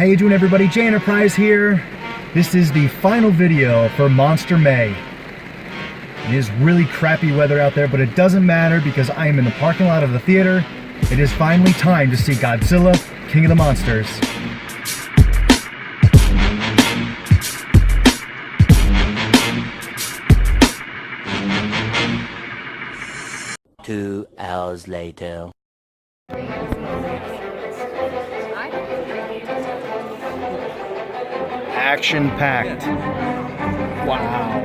How you doing, everybody? J Enterprise here. This is the final video for Monster May. It is really crappy weather out there, but it doesn't matter because I am in the parking lot of the theater. It is finally time to see Godzilla, King of the Monsters. Two hours later. Action-packed. Wow.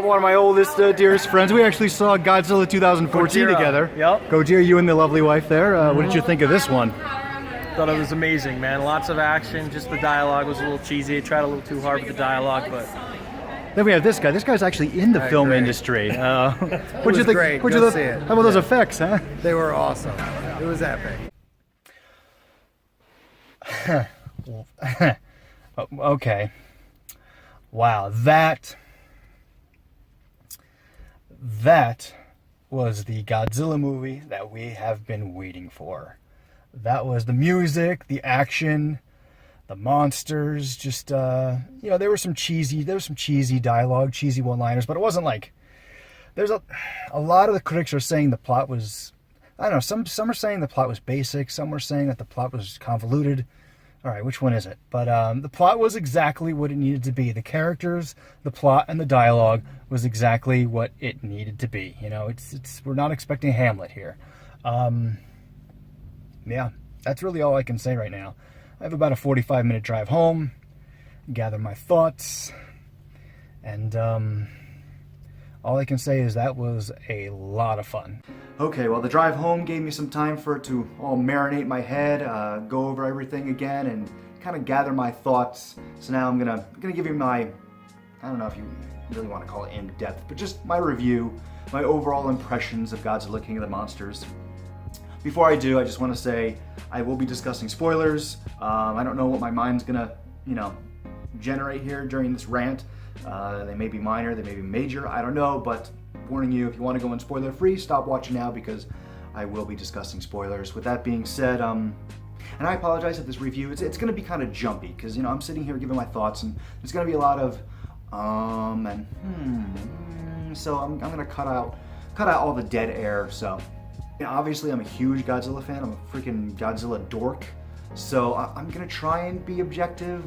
One of my oldest, dearest friends. We actually saw Godzilla 2014 Gojira. together. Yep. Gojira, you and the lovely wife there. What did you think of this one? Thought it was amazing, man. Lots of action. Just the dialogue was a little cheesy. I tried a little too hard with the dialogue, but Then we have this guy. This guy's actually in the film great. industry. What'd was you think? great. What'd you Go think? see it. How about those Yeah. effects, huh? They were awesome. It was epic. Okay. Wow, that was the Godzilla movie that we have been waiting for. That was the music, the action, the monsters. Just there was some cheesy dialogue, cheesy one-liners, but it wasn't like there's a lot of the critics are saying the plot was, I don't know, some are saying the plot was basic, some were saying that the plot was convoluted. All right, which one is it? But the plot was exactly what it needed to be. The characters, the plot, and the dialogue was exactly what it needed to be. You know, we're not expecting Hamlet here. Yeah, that's really all I can say right now. I have about a 45-minute drive home, gather my thoughts, and all I can say is that was a lot of fun. Okay, well, the drive home gave me some time for it to all marinate my head, go over everything again, and kind of gather my thoughts. So now I'm gonna give you my, I don't know if you really want to call it in-depth, but just my review, my overall impressions of Godzilla, King of the Monsters. Before I do, I just want to say I will be discussing spoilers. I don't know what my mind's gonna, generate here during this rant. They may be minor, they may be major, I don't know, but warning you, if you want to go in spoiler free, stop watching now because I will be discussing spoilers. With that being said, and I apologize if this review, it's going to be kind of jumpy because, I'm sitting here giving my thoughts and there's going to be a lot of so I'm going to cut out all the dead air. So obviously I'm a huge Godzilla fan, I'm a freaking Godzilla dork, so I'm going to try and be objective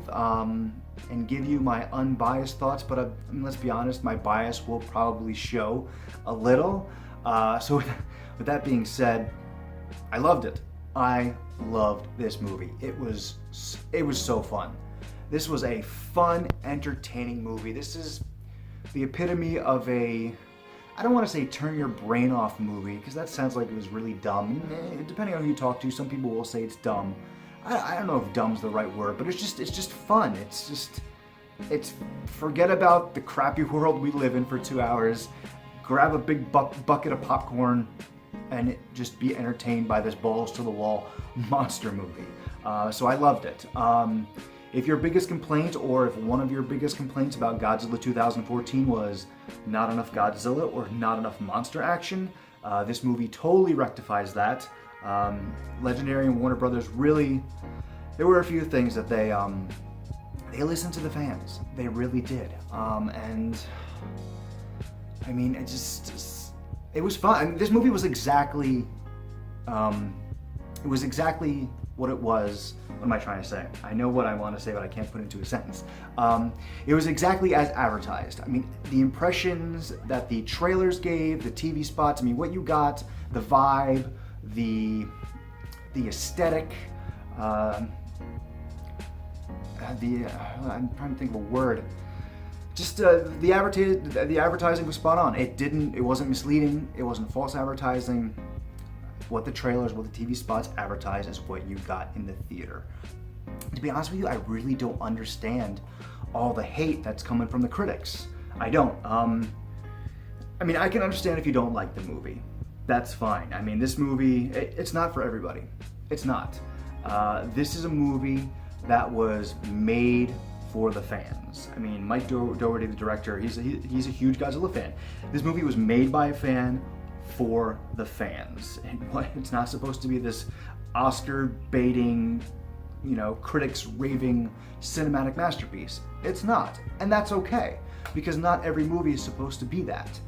and give you my unbiased thoughts, but let's be honest, my bias will probably show a little. So with that being said, I loved it. I loved this movie. It was so fun. This was a fun, entertaining movie. This is the epitome of I don't want to say turn your brain off movie, because that sounds like it was really dumb. Depending on who you talk to, some people will say it's dumb. I don't know if dumb's the right word, but it's just fun. It's forget about the crappy world we live in for 2 hours, grab a big bucket of popcorn, and just be entertained by this balls to the wall monster movie. So I loved it. If your biggest complaint, or if one of your biggest complaints about Godzilla 2014 was not enough Godzilla or not enough monster action, this movie totally rectifies that. Legendary and Warner Brothers really, there were a few things that they listened to the fans. They really did. And I mean, it was fun. I mean, this movie was exactly what it was. What am I trying to say? I know what I want to say, but I can't put it into a sentence. It was exactly as advertised. I mean, the impressions that the trailers gave, the TV spots, I mean, what you got, the vibe, the aesthetic, I'm trying to think of a word. Just the advertising was spot on. It wasn't misleading. It wasn't false advertising. What the trailers, what the TV spots advertise is what you got in the theater. To be honest with you, I really don't understand all the hate that's coming from the critics. I don't. I mean, I can understand if you don't like the movie. That's fine. I mean, this movie, it's not for everybody. It's not. This is a movie that was made for the fans. I mean, Mike Dougherty, the director, he's a huge Godzilla fan. This movie was made by a fan for the fans. And it's not supposed to be this Oscar baiting critics raving cinematic masterpiece. It's not, and that's okay, because not every movie is supposed to be that.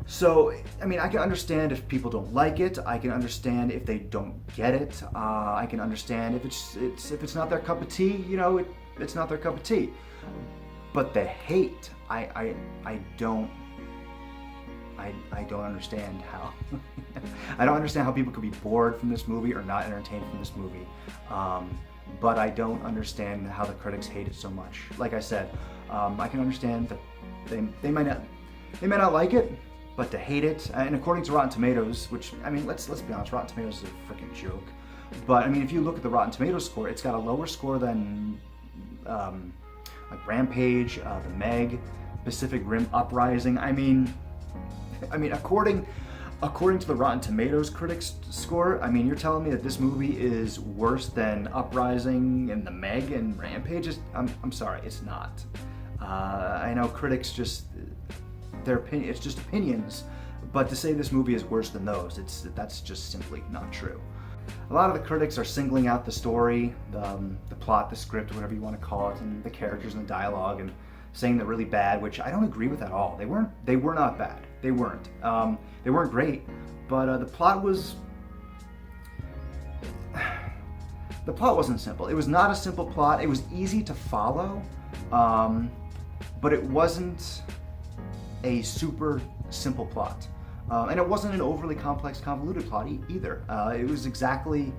So, I mean, I can understand if people don't like it. I can understand if they don't get it. I can understand if it's not their cup of tea. It's not their cup of tea. But the hate, I don't understand how. I don't understand how people could be bored from this movie or not entertained from this movie. But I don't understand how the critics hate it so much. Like I said, I can understand that they might not like it, but to hate it, and according to Rotten Tomatoes, which, I mean, let's be honest, Rotten Tomatoes is a freaking joke. But I mean, if you look at the Rotten Tomatoes score, it's got a lower score than like Rampage, The Meg, Pacific Rim Uprising. I mean, according to the Rotten Tomatoes critics score, I mean, you're telling me that this movie is worse than Uprising and The Meg and Rampage? I'm sorry, it's not. I know critics just, their opinion, it's just opinions, but to say this movie is worse than those, that's just simply not true. A lot of the critics are singling out the story, the plot, the script, whatever you want to call it, and the characters and the dialogue, and saying they're really bad, which I don't agree with at all. They were not bad. They weren't. They weren't great, but the plot wasn't simple. It was not a simple plot. It was easy to follow, but it wasn't a super simple plot. And it wasn't an overly complex, convoluted plot either. It was exactly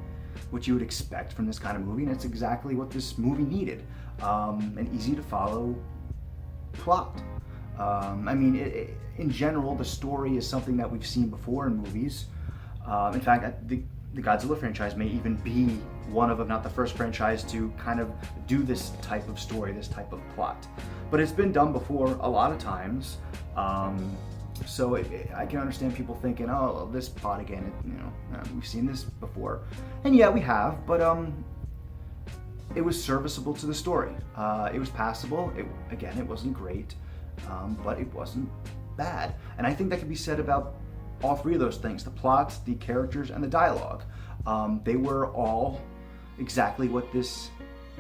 what you would expect from this kind of movie, and it's exactly what this movie needed. An easy to follow plot. I mean, in general, the story is something that we've seen before in movies. In fact, the Godzilla franchise may even be one of, if not the first franchise to kind of do this type of story, this type of plot. But it's been done before a lot of times. So I can understand people thinking, oh, this plot again, we've seen this before. And yeah, we have, but it was serviceable to the story. It was passable. It wasn't great, but it wasn't bad. And I think that can be said about all three of those things: the plot, the characters, and the dialogue. They were all exactly what this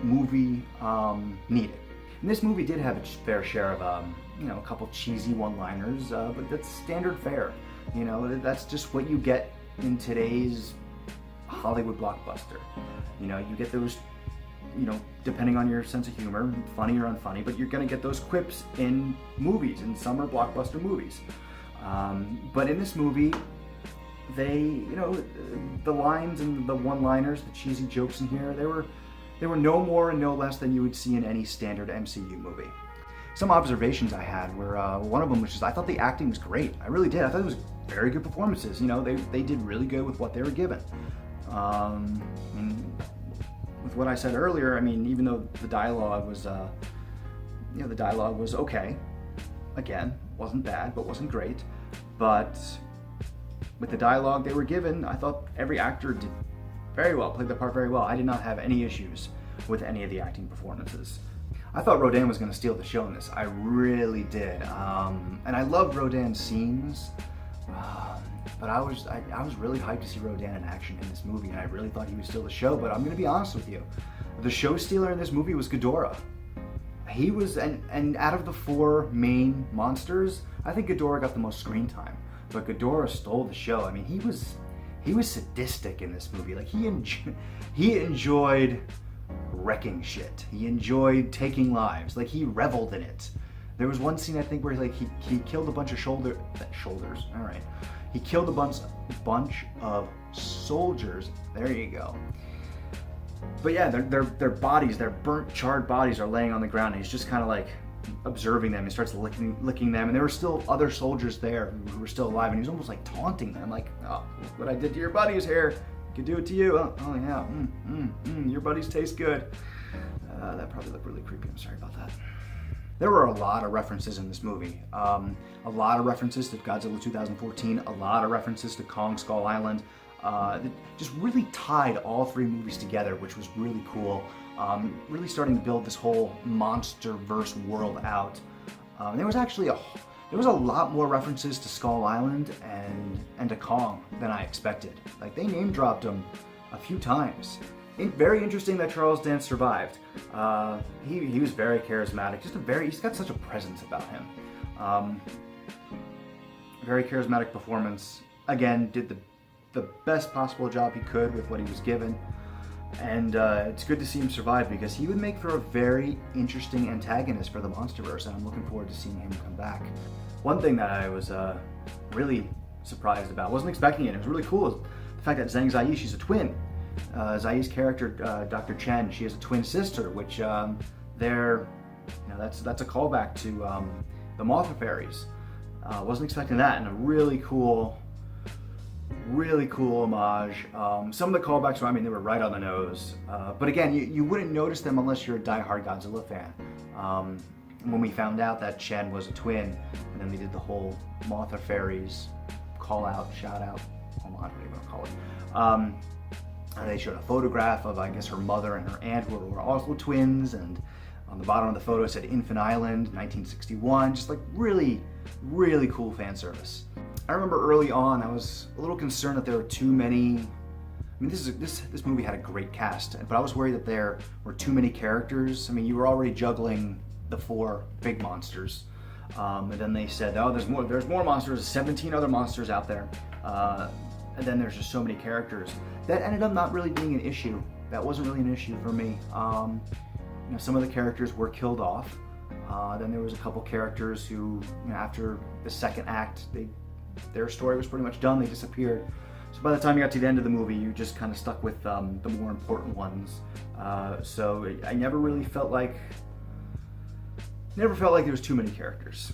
movie needed. And this movie did have its fair share of a couple cheesy one-liners, but that's standard fare. That's just what you get in today's Hollywood blockbuster. You get those, depending on your sense of humor, funny or unfunny, but you're gonna get those quips in movies, in summer blockbuster movies. But in this movie, the lines and the one-liners, the cheesy jokes in here, they were no more and no less than you would see in any standard MCU movie. Some observations I had were, one of them was just, I thought the acting was great. I really did. I thought it was very good performances. They did really good with what they were given. With what I said earlier, I mean, even though the dialogue was, the dialogue was okay. Again, wasn't bad, but wasn't great. But with the dialogue they were given, I thought every actor did very well, played their part very well. I did not have any issues with any of the acting performances. I thought Rodan was going to steal the show in this. I really did. And I loved Rodan's scenes, but I was really hyped to see Rodan in action in this movie, and I really thought he would steal the show. But I'm going to be honest with you, the show stealer in this movie was Ghidorah. He was, and out of the four main monsters, I think Ghidorah got the most screen time. But Ghidorah stole the show. I mean, he was sadistic in this movie. Like he enjoyed wrecking shit. He enjoyed taking lives. Like, he reveled in it. There was one scene, I think, where he killed a bunch of shoulders. All right. He killed a bunch of soldiers. There you go. But yeah, their bodies, their burnt, charred bodies are laying on the ground, and he's just kind of like observing them. He starts licking them, and there were still other soldiers there who were still alive, and he was almost like taunting them, like, oh, look what I did to your buddies here. I could do it to you. Oh yeah, your buddies taste good. That probably looked really creepy. I'm sorry about that. There were a lot of references in this movie. A lot of references to Godzilla 2014, a lot of references to Kong Skull Island. Just really tied all three movies together, which was really cool. Really starting to build this whole monster-verse world out. There was a lot more references to Skull Island and to Kong than I expected. Like, they name dropped them a few times. very interesting that Charles Dance survived. He was very charismatic. He's got such a presence about him. Very charismatic performance. Again, did the best possible job he could with what he was given. And it's good to see him survive because he would make for a very interesting antagonist for the Monsterverse, and I'm looking forward to seeing him come back. One thing that I was really surprised about, wasn't expecting it, it was really cool, is the fact that Zhang Ziyi, she's a twin. Ziyi's character, Dr. Chen, she has a twin sister, which that's a callback to the Mothra Fairies. Wasn't expecting that, and a really cool homage. Some of the callbacks were, they were right on the nose. But again, you wouldn't notice them unless you're a diehard Godzilla fan. When we found out that Chen was a twin, and then they did the whole Mothra Fairies call out, shout out, what do you want to call it? And they showed a photograph of, I guess, her mother and her aunt who were also twins, and on the bottom of the photo it said Infant Island, 1961, just like really, really cool fan service. I remember early on I was a little concerned that there were too many, this movie had a great cast, but I was worried that there were too many characters. You were already juggling the 4 big monsters, and then they said, oh, there's more monsters, 17 other monsters out there, and then there's just so many characters. That ended up not really being an issue. That wasn't really an issue for me. Some of the characters were killed off. Then there was a couple characters who, after the second act, their story was pretty much done. They disappeared. So by the time you got to the end of the movie, you just kind of stuck with the more important ones. So I never really felt like there was too many characters.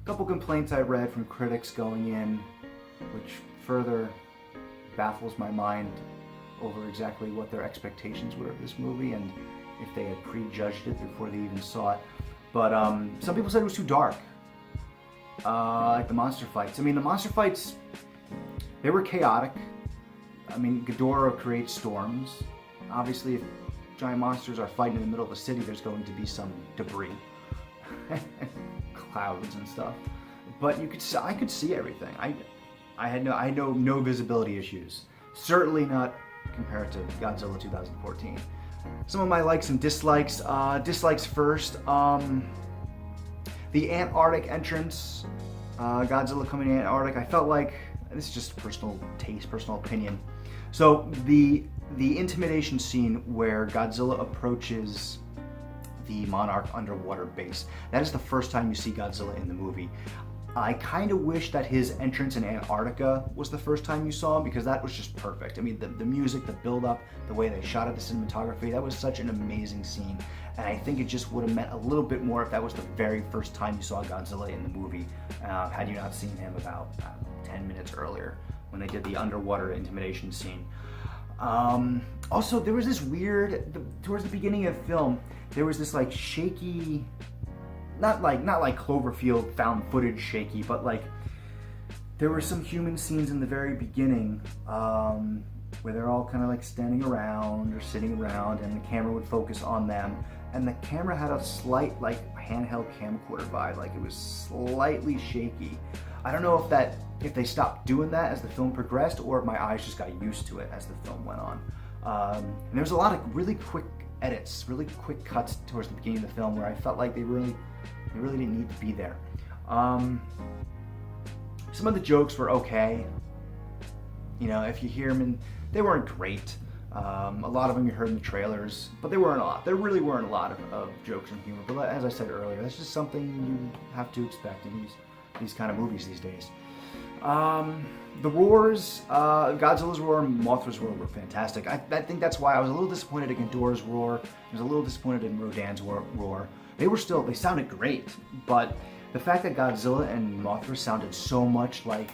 A couple complaints I read from critics going in, which further baffles my mind over exactly what their expectations were of this movie and if they had prejudged it before they even saw it. But some people said it was too dark. Like the monster fights. The monster fights, they were chaotic. Ghidorah creates storms. Obviously, if giant monsters are fighting in the middle of a city, there's going to be some debris. Clouds and stuff. But I could see everything. I had no visibility issues. Certainly not compared to Godzilla 2014. Some of my likes and dislikes. Dislikes first. The Antarctic entrance, Godzilla coming to Antarctic, I felt like, this is just personal taste, personal opinion. So the intimidation scene where Godzilla approaches the Monarch underwater base, that is the first time you see Godzilla in the movie. I kind of wish that his entrance in Antarctica was the first time you saw him, because that was just perfect. The music, the build-up, the way they shot it, the cinematography, that was such an amazing scene. And I think it just would have meant a little bit more if that was the very first time you saw Godzilla in the movie, had you not seen him about 10 minutes earlier when they did the underwater intimidation scene. Also, there was this weird, towards the beginning of the film, there was this like shaky, not like Cloverfield found footage shaky, but like there were some human scenes in the very beginning where they're all kind of like standing around or sitting around, and the camera would focus on them, and the camera had a slight like handheld camcorder vibe, like it was slightly shaky. I don't know if they stopped doing that as the film progressed, or if my eyes just got used to it as the film went on. And there was a lot of really quick edits, really quick cuts towards the beginning of the film where I felt like they really didn't need to be there. Some of the jokes were okay. If you hear them, and they weren't great. A lot of them you heard in the trailers, but there weren't a lot. There really weren't a lot of jokes and humor. But as I said earlier, that's just something you have to expect in these kind of movies these days. The roars, Godzilla's roar and Mothra's roar were fantastic. I think that's why I was a little disappointed in Ghidorah's roar. I was a little disappointed in Rodan's roar. They sounded great, but the fact that Godzilla and Mothra sounded so much like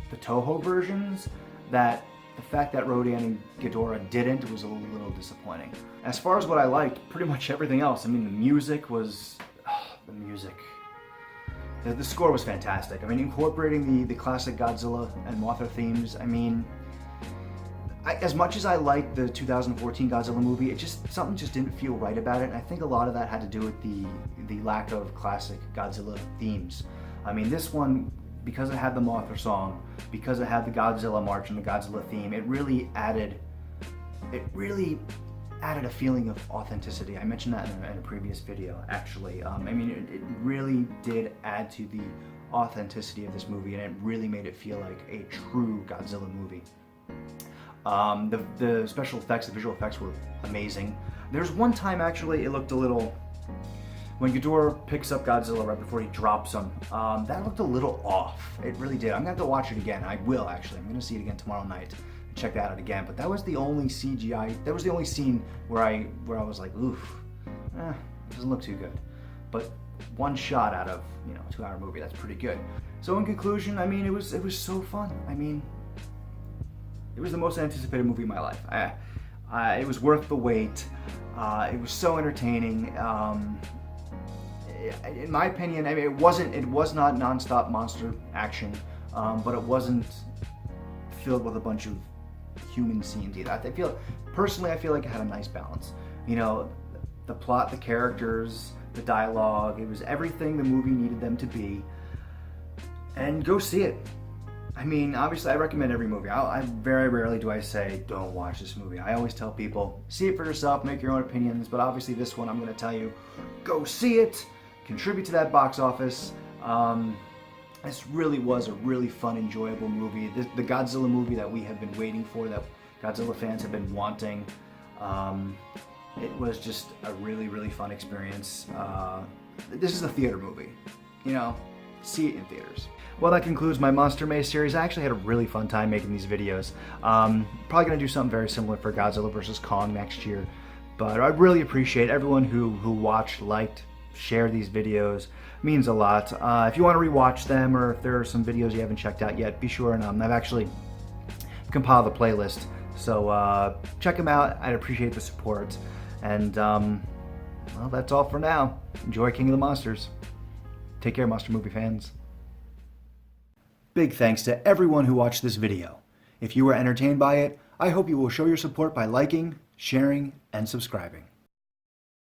the Toho versions, that the fact that Rodan and Ghidorah didn't was a little disappointing. As far as what I liked, pretty much everything else. The music was... the music... The score was fantastic. Incorporating the classic Godzilla and Mothra themes, as much as I liked the 2014 Godzilla movie, something just didn't feel right about it, and I think a lot of that had to do with the lack of classic Godzilla themes. This one, because it had the Mothra song, because it had the Godzilla march and the Godzilla theme, it really added a feeling of authenticity. I mentioned that in a previous video, actually. I mean, it really did add to the authenticity of this movie, and it really made it feel like a true Godzilla movie. The special effects, the visual effects were amazing. There's one time, actually, it looked a little... When Ghidorah picks up Godzilla right before he drops him, that looked a little off. It really did. I'm gonna have to watch it again. I will, actually. I'm gonna see it again tomorrow night. Check that out again. But that was the only CGI. That was the only scene where I was like, oof, doesn't look too good. But one shot out of, you know, a 2-hour movie, that's pretty good. So in conclusion, I mean, it was so fun. I mean, it was the most anticipated movie of my life. It was worth the wait. It was so entertaining. In my opinion, I mean, it was not non-stop monster action, but it wasn't filled with a bunch of human scenes either. Personally, I feel like it had a nice balance. You know, the plot, the characters, the dialogue, it was everything the movie needed them to be. And go see it. I mean, obviously, I recommend every movie. I very rarely do I say, don't watch this movie. I always tell people, see it for yourself, make your own opinions, but obviously this one, I'm going to tell you, go see it, contribute to that box office. This really was a really fun, enjoyable movie. The Godzilla movie that we have been waiting for, that Godzilla fans have been wanting. It was just a really, really fun experience. This is a theater movie, you know, see it in theaters. Well, that concludes my Monster Maze series. I actually had a really fun time making these videos. Probably gonna do something very similar for Godzilla vs. Kong next year. But I really appreciate everyone who watched, liked, shared these videos. It means a lot. If you want to rewatch them, or if there are some videos you haven't checked out yet, be sure and I've actually compiled a playlist. So check them out. I'd appreciate the support. And well, that's all for now. Enjoy King of the Monsters. Take care, monster movie fans. Big thanks to everyone who watched this video. If you were entertained by it, I hope you will show your support by liking, sharing, and subscribing.